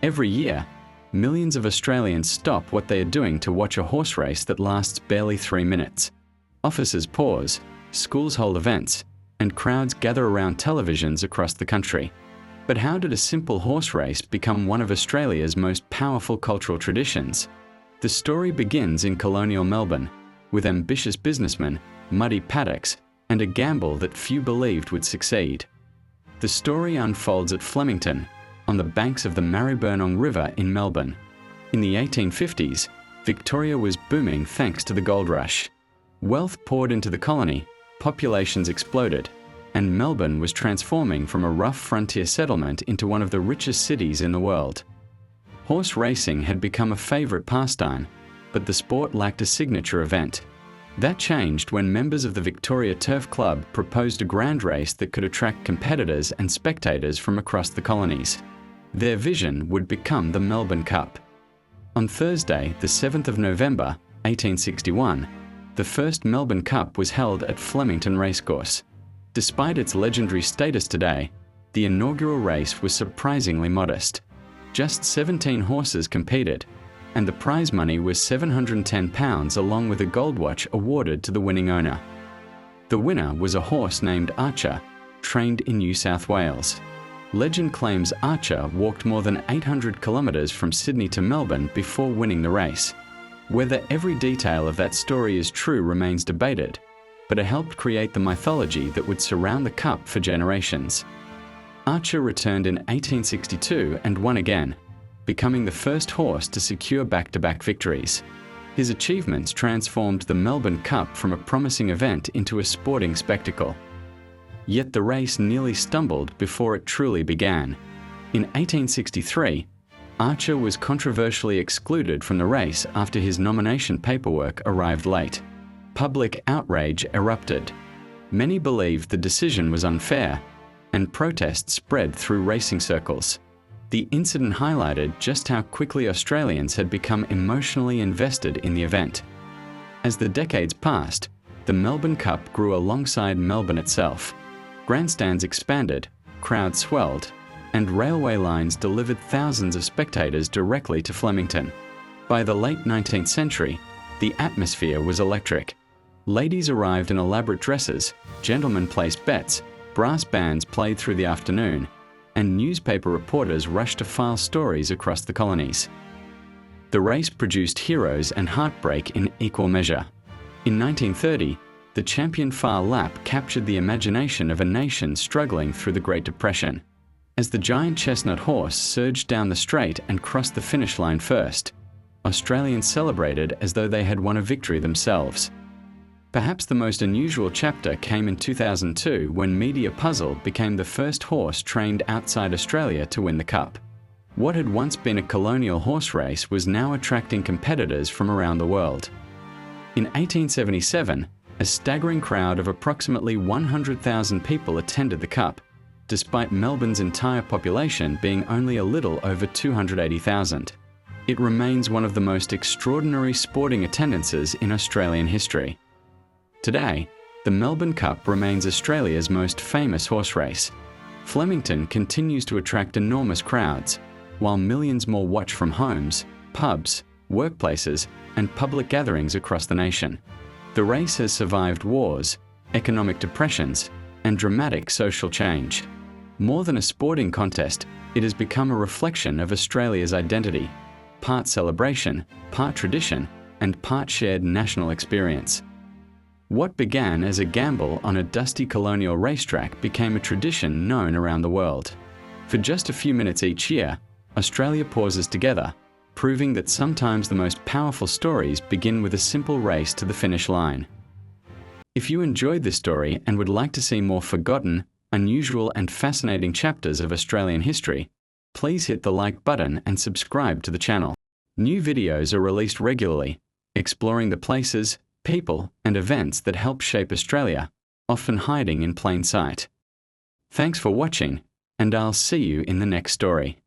Every year, millions of Australians stop what they are doing to watch a horse race that lasts barely 3 minutes. Offices pause, schools hold events, and crowds gather around televisions across the country. But how did a simple horse race become one of Australia's most powerful cultural traditions? The story begins in colonial Melbourne, with ambitious businessmen, muddy paddocks, and a gamble that few believed would succeed. The story unfolds at Flemington, on the banks of the Maribyrnong River in Melbourne. In the 1850s, Victoria was booming thanks to the gold rush. Wealth poured into the colony, populations exploded, and Melbourne was transforming from a rough frontier settlement into one of the richest cities in the world. Horse racing had become a favourite pastime, but the sport lacked a signature event. That changed when members of the Victoria Turf Club proposed a grand race that could attract competitors and spectators from across the colonies. Their vision would become the Melbourne Cup. On Thursday, the 7th of November, 1861, the first Melbourne Cup was held at Flemington Racecourse. Despite its legendary status today, the inaugural race was surprisingly modest. Just 17 horses competed, and the prize money was £710 along with a gold watch awarded to the winning owner. The winner was a horse named Archer, trained in New South Wales. Legend claims Archer walked more than 800 kilometres from Sydney to Melbourne before winning the race. Whether every detail of that story is true remains debated, but it helped create the mythology that would surround the Cup for generations. Archer returned in 1862 and won again, becoming the first horse to secure back-to-back victories. His achievements transformed the Melbourne Cup from a promising event into a sporting spectacle. Yet the race nearly stumbled before it truly began. In 1863, Archer was controversially excluded from the race after his nomination paperwork arrived late. Public outrage erupted. Many believed the decision was unfair, and protests spread through racing circles. The incident highlighted just how quickly Australians had become emotionally invested in the event. As the decades passed, the Melbourne Cup grew alongside Melbourne itself. Grandstands expanded, crowds swelled, and railway lines delivered thousands of spectators directly to Flemington. By the late 19th century, the atmosphere was electric. Ladies arrived in elaborate dresses, gentlemen placed bets, brass bands played through the afternoon, and newspaper reporters rushed to file stories across the colonies. The race produced heroes and heartbreak in equal measure. In 1930, the champion Phar Lap captured the imagination of a nation struggling through the Great Depression. As the giant chestnut horse surged down the straight and crossed the finish line first, Australians celebrated as though they had won a victory themselves. Perhaps the most unusual chapter came in 2002 when Media Puzzle became the first horse trained outside Australia to win the Cup. What had once been a colonial horse race was now attracting competitors from around the world. In 1877, a staggering crowd of approximately 100,000 people attended the Cup, despite Melbourne's entire population being only a little over 280,000. It remains one of the most extraordinary sporting attendances in Australian history. Today, the Melbourne Cup remains Australia's most famous horse race. Flemington continues to attract enormous crowds, while millions more watch from homes, pubs, workplaces, and public gatherings across the nation. The race has survived wars, economic depressions, and dramatic social change. More than a sporting contest, it has become a reflection of Australia's identity, part celebration, part tradition, and part shared national experience. What began as a gamble on a dusty colonial racetrack became a tradition known around the world. For just a few minutes each year, Australia pauses together, proving that sometimes the most powerful stories begin with a simple race to the finish line. If you enjoyed this story and would like to see more forgotten, unusual and fascinating chapters of Australian history, please hit the like button and subscribe to the channel. New videos are released regularly, exploring the places, people, and events that help shape Australia, often hiding in plain sight. Thanks for watching, and I'll see you in the next story.